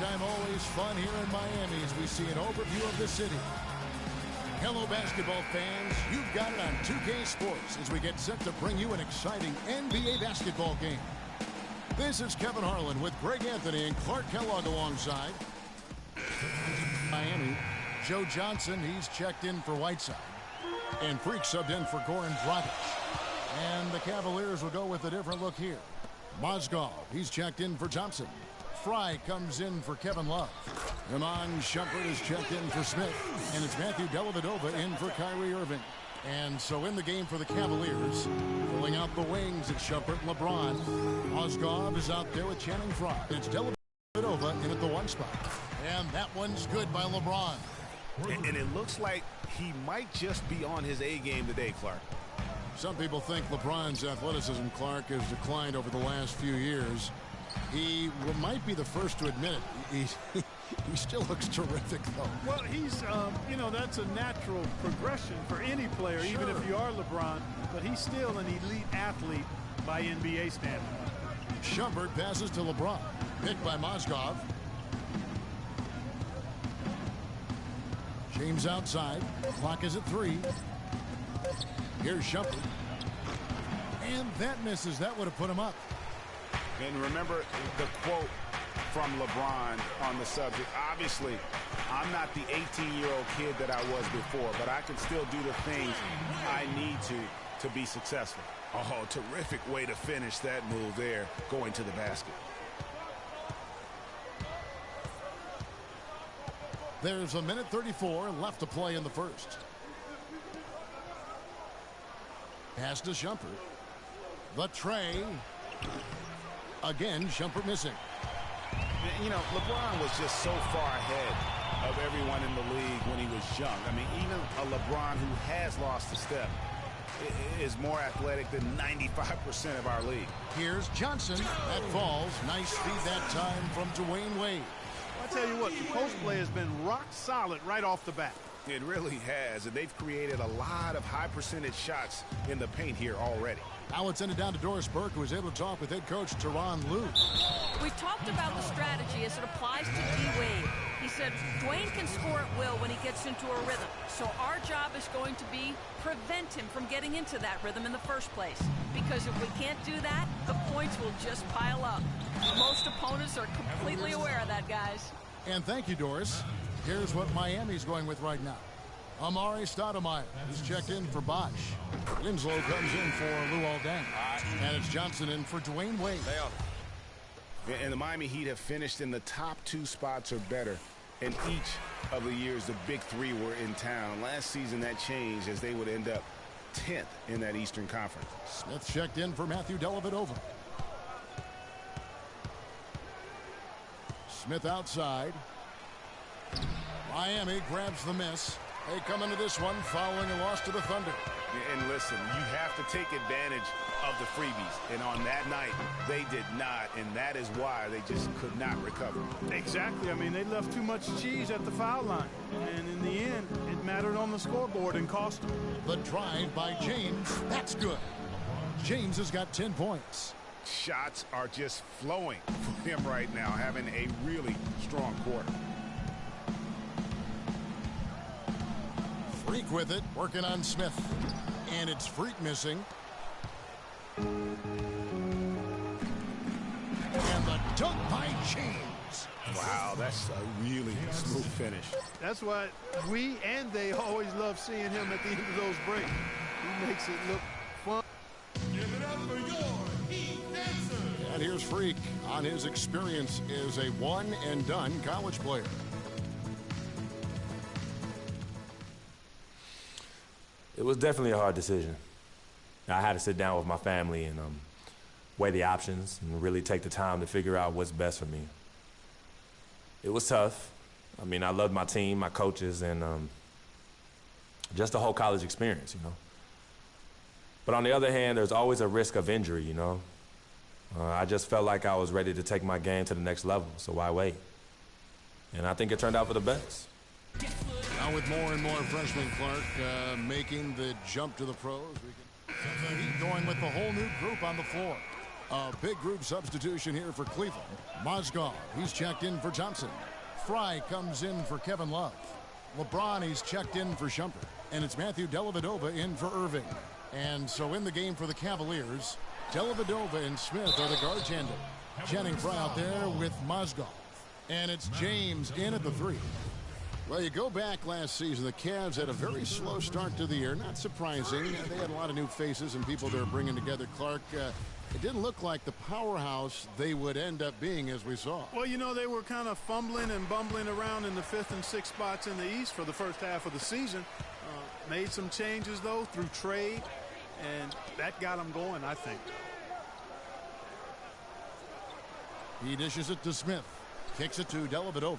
Halftime always fun here in Miami as we see an overview of the city. Hello, basketball fans. You've got it on 2K Sports as we get set to bring you an exciting NBA basketball game. This is Kevin Harlan with Greg Anthony and Clark Kellogg alongside. Miami, Joe Johnson, he's checked in for Whiteside. And Freak subbed in for Goran Dragic. And the Cavaliers will go with a different look here. Mozgov, he's checked in for Thompson. Fry comes in for Kevin Love. Iman Shumpert is checked in for Smith. And it's Matthew Dellavedova in for Kyrie Irving. And so in the game for the Cavaliers, filling out the wings at Shumpert and LeBron. Mozgov is out there with Channing Frye. It's Dellavedova in at the one spot. And that one's good by LeBron. And it looks like he might just be on his A game today, Clark. Some people think LeBron's athleticism, Clark, has declined over the last few years. He might be the first to admit it. He still looks terrific, though. Well, he's, that's a natural progression for any player, even if you are LeBron. But he's still an elite athlete by NBA standards. Shumpert passes to LeBron. Picked by Mozgov. James outside. Clock is at 3. Here's Shumpert. And that misses. That would have put him up. And remember the quote from LeBron on the subject. Obviously, I'm not the 18-year-old kid that I was before, but I can still do the things I need to be successful. Oh, terrific way to finish that move there, going to the basket. There's a minute 34 left to play in the first. Pass to Shumpert. The tray. Again, Shumpert missing. You know, LeBron was just so far ahead of everyone in the league when he was young. I mean, even a LeBron who has lost a step is more athletic than 95% of our league. Here's Johnson. That falls. Nice feed that time from Dwayne Wade. I tell you what, the post play has been rock solid right off the bat. It really has, and they've created a lot of high percentage shots in the paint here already. Now it's sent it down to Doris Burke, who was able to talk with head coach Tyronn Lue. We talked about the strategy as it applies to D-Wade. He said Dwayne can score at will when he gets into a rhythm. So our job is going to be prevent him from getting into that rhythm in the first place. Because if we can't do that, the points will just pile up. Most opponents are completely aware of that, guys. And thank you, Doris. Here's what Miami's going with right now. Amari Stoudemire is checked in for Bosch. Winslow comes in for Luol Deng. And it's Johnson in for Dwayne Wade. And the Miami Heat have finished in the top 2 spots or better in each of the years the big 3 were in town. Last season that changed as they would end up 10th in that Eastern Conference. Smith checked in for Matthew Dellavedova. Smith outside. Miami grabs the miss. They come into this one following a loss to the Thunder. And listen, you have to take advantage of the freebies. And on that night, they did not. And that is why they just could not recover. Exactly. I mean, they left too much cheese at the foul line. And in the end, it mattered on the scoreboard and cost them. The drive by James. That's good. James has got 10 points. Shots are just flowing for him right now, having a really strong quarter. Freak with it, working on Smith. And it's Freak missing. And the dunk by James. Wow, that's a really smooth finish. That's why we and they always love seeing him at the end of those breaks. He makes it look fun. Give it up for your Heat answer. And here's Freak on his experience as a one-and-done college player. It was definitely a hard decision. I had to sit down with my family and weigh the options and really take the time to figure out what's best for me. It was tough. I mean, I loved my team, my coaches, and just the whole college experience, you know. But on the other hand, there's always a risk of injury, you know. I just felt like I was ready to take my game to the next level, so why wait? And I think it turned out for the best. Now with more and more freshmen, Clark, making the jump to the pros. The Heat going with the whole new group on the floor. A big group substitution here for Cleveland. Mozgov, he's checked in for Thompson. Fry comes in for Kevin Love. LeBron, he's checked in for Shumpert. And it's Matthew Dellavedova in for Irving. And so in the game for the Cavaliers, Dellavedova and Smith are the guard tandem. Jennings Fry out there with Mozgov. And it's James in at the 3. Well, you go back last season, the Cavs had a very slow start to the year. Not surprising. They had a lot of new faces and people they're bringing together. Clark, it didn't look like the powerhouse they would end up being, as we saw. Well, you know, they were kind of fumbling and bumbling around in the 5th and 6th spots in the East for the first half of the season. Made some changes, though, through trade, and that got them going, I think. He dishes it to Smith. Kicks it to Dellavedova.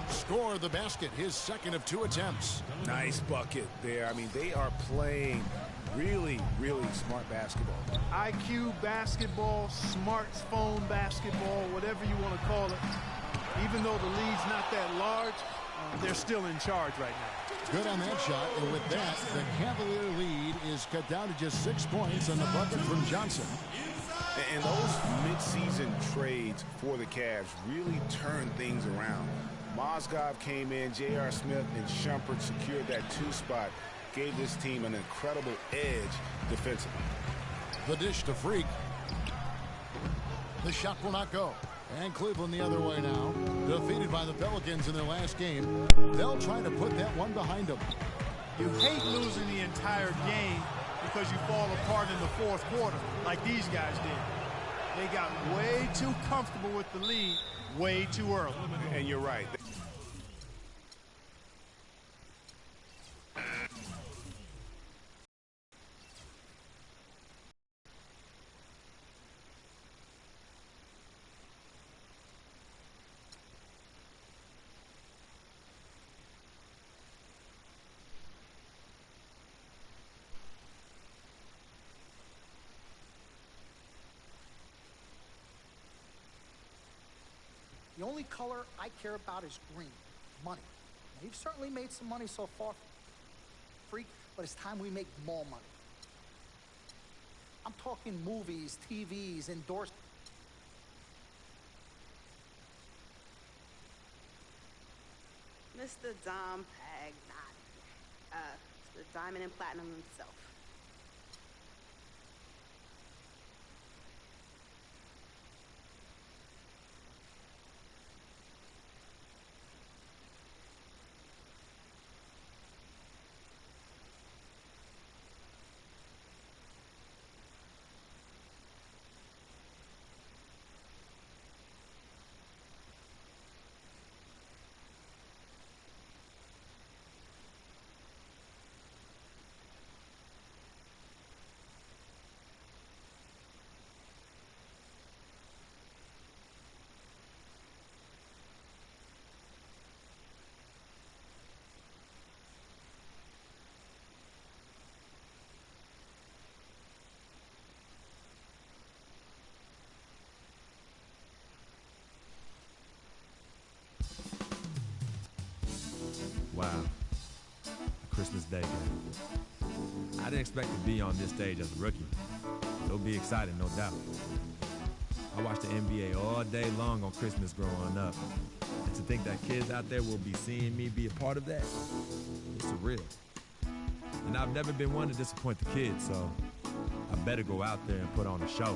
Score the basket, his second of 2 attempts. Nice bucket there. I mean, they are playing really, really smart basketball. IQ basketball, smartphone basketball, whatever you want to call it. Even though the lead's not that large, they're still in charge right now. Good on that shot, and with that, the Cavalier lead is cut down to just 6 points on the bucket from Johnson. And those mid-season trades for the Cavs really turned things around. Mozgov came in, J.R. Smith and Shumpert secured that 2 spot, gave this team an incredible edge defensively. The dish to Freak. The shot will not go. And Cleveland the other way now. Defeated by the Pelicans in their last game. They'll try to put that one behind them. You hate losing the entire game because you fall apart in the 4th quarter like these guys did. They got way too comfortable with the lead way too early. And you're right. The only color I care about is green, money. Now, you've certainly made some money so far, Freak, but it's time we make more money. I'm talking movies, TVs, endorsements. Mr. Dom Pagnotti, the diamond and platinum himself. Wow. A Christmas Day game. I didn't expect to be on this stage as a rookie. It'll be exciting, no doubt. I watched the NBA all day long on Christmas growing up. And to think that kids out there will be seeing me be a part of that, it's surreal. And I've never been one to disappoint the kids, so I better go out there and put on a show.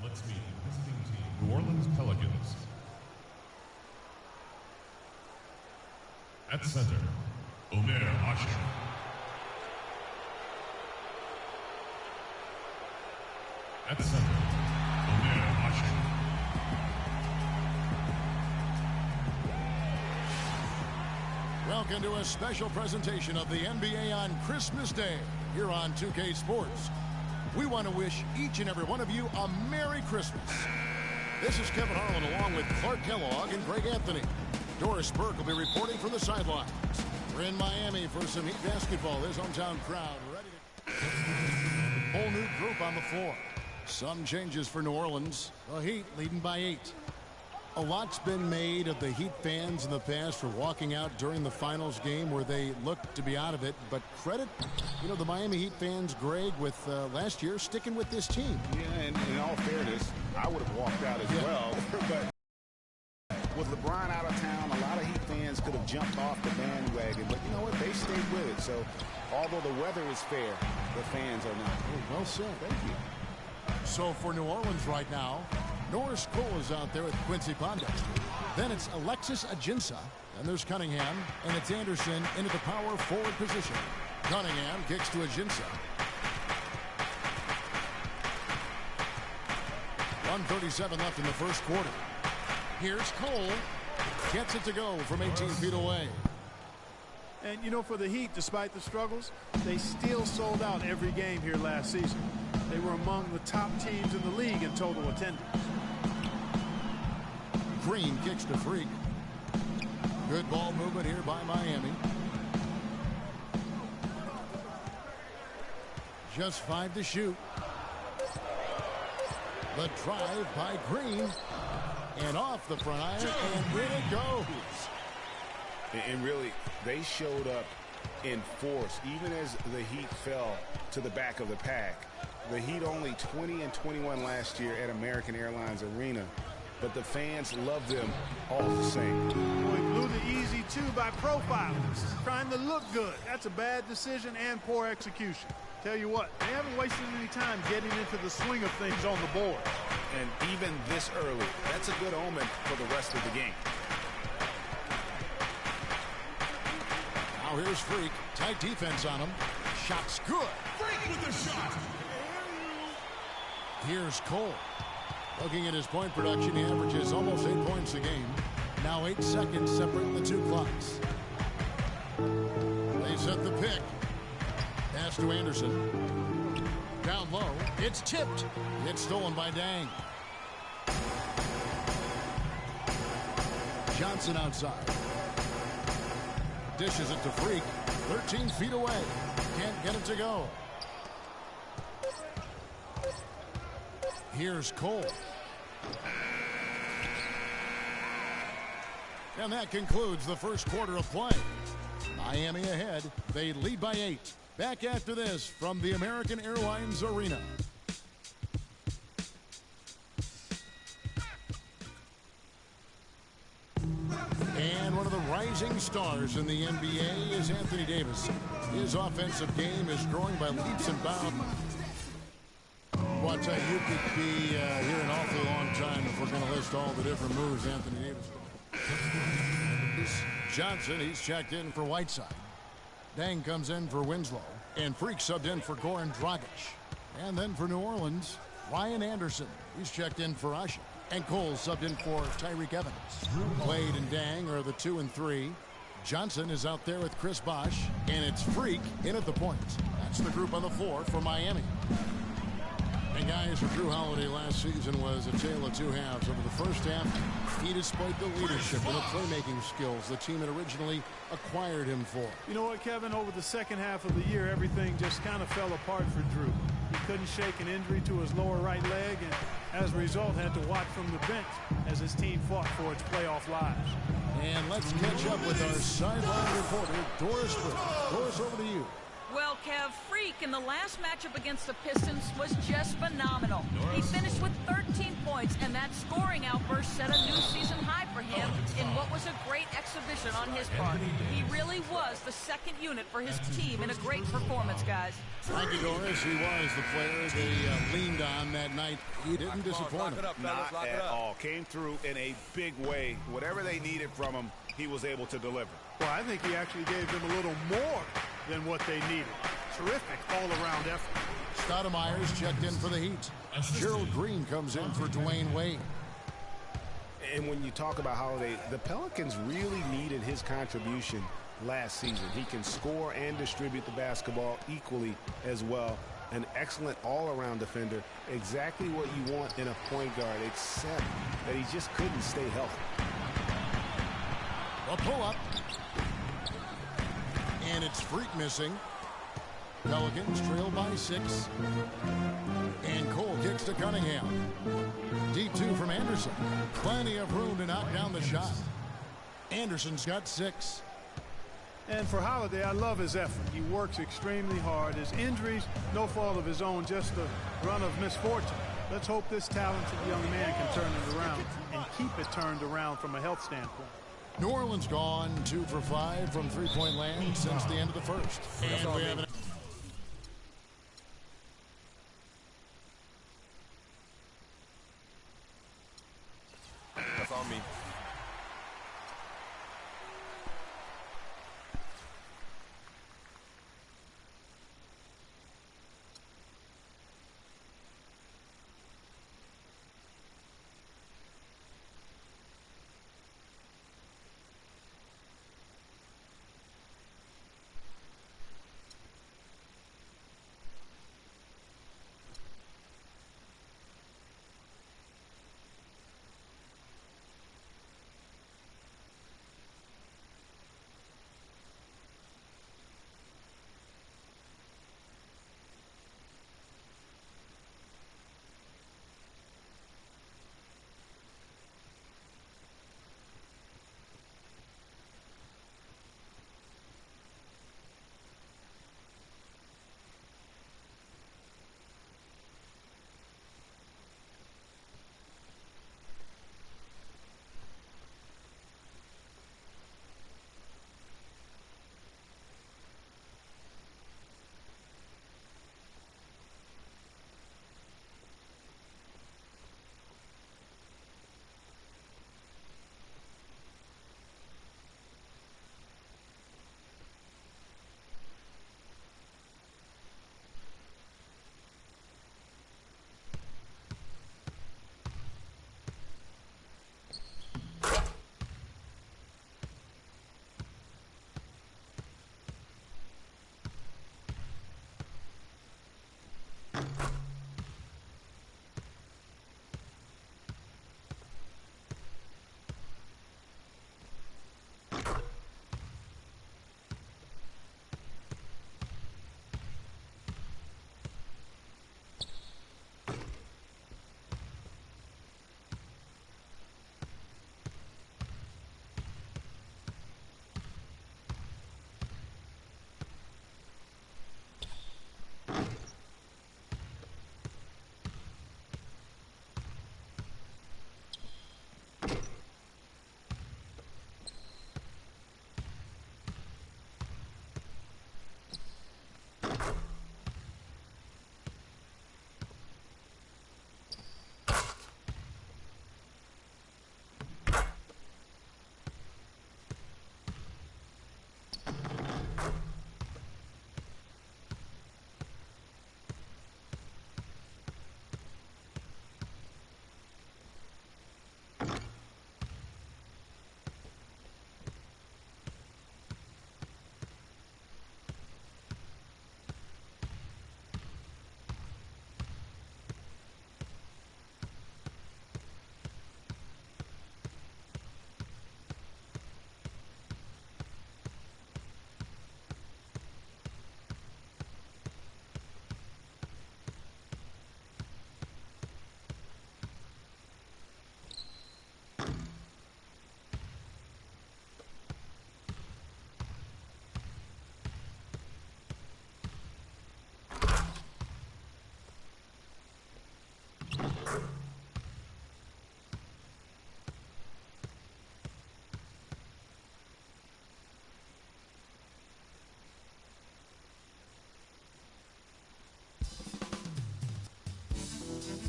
Let's meet the visiting team, New Orleans Pelicans. At center, Omer Asher. At center, Omer Asher. Welcome to a special presentation of the NBA on Christmas Day here on 2K Sports. we want to wish each and every one of you a Merry Christmas. This is Kevin Harlan along with Clark Kellogg and Greg Anthony. Doris Burke will be reporting from the sidelines. We're in Miami for some Heat basketball. His hometown crowd ready to... Whole new group on the floor. Some changes for New Orleans. The Heat leading by 8. A lot's been made of the Heat fans in the past for walking out during the finals game where they looked to be out of it. But credit, the Miami Heat fans, Greg, with last year sticking with this team. Yeah, and in all fairness, I would have walked out as well. But with LeBron out of town, a lot of Heat fans could have jumped off the bandwagon. But you know what? They stayed with it. So although the weather is fair, the fans are not. Oh, well said. Thank you. So for New Orleans right now, Norris Cole is out there with Quincy Pondexter. Then it's Alexis Ajinça. Then there's Cunningham. And it's Anderson into the power forward position. Cunningham kicks to Ajinça. 1:37 left in the first quarter. Here's Cole. Gets it to go from 18 feet away. And, for the Heat, despite the struggles, they still sold out every game here last season. They were among the top teams in the league in total attendance. Green kicks to Freak. Good ball movement here by Miami. Just 5 to shoot. The drive by Green. And off the front iron, and in it goes. And really, they showed up in force, even as the Heat fell to the back of the pack. The Heat only 20-21 last year at American Airlines Arena, but the fans love them all the same. Boy, blew the easy 2 by profilers, trying to look good. That's a bad decision and poor execution. Tell you what, they haven't wasted any time getting into the swing of things on the board. And even this early, that's a good omen for the rest of the game. Now here's Freak. Tight defense on him. Shot's good. Freak with the shot. Here's Cole. Looking at his point production, he averages almost 8 points a game. Now 8 seconds separate the 2 clocks. They set the pick. Pass to Anderson. Down low. It's tipped. It's stolen by Dang. Johnson outside. Dishes it to Freak. 13 feet away. Can't get it to go. Here's Cole. And that concludes the first quarter of play. Miami ahead. They lead by 8. Back after this from the American Airlines Arena. And one of the rising stars in the NBA is Anthony Davis. His offensive game is growing by leaps and bounds. Well, I tell you could be here an awfully long time if we're going to list all the different moves Anthony Davis does. Johnson, he's checked in for Whiteside. Dang comes in for Winslow. And Freak subbed in for Goran Dragic. And then for New Orleans, Ryan Anderson. He's checked in for Asha. And Cole subbed in for Tyreek Evans. Wade and Dang are the 2 and 3. Johnson is out there with Chris Bosh. And it's Freak in at the point. That's the group on the floor for Miami. And guys, for Drew Holiday last season was a tale of 2 halves. Over the first half, he displayed the leadership and the playmaking skills the team had originally acquired him for. You know what, Kevin? Over the second half of the year, everything just kind of fell apart for Drew. He couldn't shake an injury to his lower right leg, and as a result, had to watch from the bench as his team fought for its playoff lives. And let's catch up with our sideline reporter, Doris Burke. Doris, over to you. Well, Kev, Freak in the last matchup against the Pistons was just phenomenal. He finished with 13 points, and that scoring outburst set a new season high for him in what was a great exhibition on his part. He really was the second unit for his team in a great performance, guys. Thank you, Doris. He was the player they leaned on that night. He didn't disappoint them. Not at all. Came through in a big way. Whatever they needed from him, he was able to deliver. Well, I think he actually gave them a little more than what they needed. Terrific all-around effort. Stoudemire's checked in for the Heat. Gerald Green comes in for Dwayne Wade. And when you talk about Holiday, the Pelicans really needed his contribution last season. He can score and distribute the basketball equally as well. an excellent all-around defender, exactly what you want in a point guard, except that he just couldn't stay healthy. A pull-up. And it's Freak missing. Pelicans trail by 6. And Cole kicks to Cunningham. Deep 2 from Anderson. Plenty of room to knock down the shot. Anderson's got 6. And for Holiday, I love his effort. He works extremely hard. His injuries, no fault of his own, just a run of misfortune. Let's hope this talented young man can turn it around and keep it turned around from a health standpoint. New Orleans gone 2 for 5 from three-point land since the end of the first. And we have an That's on me.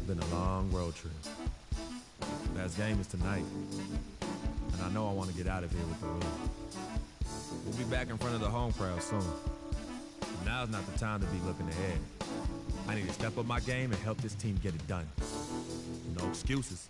Been a long road trip. Last game is tonight, and I know I want to get out of here with the win. We'll be back in front of the home crowd soon. But now's not the time to be looking ahead. I need to step up my game and help this team get it done. No excuses.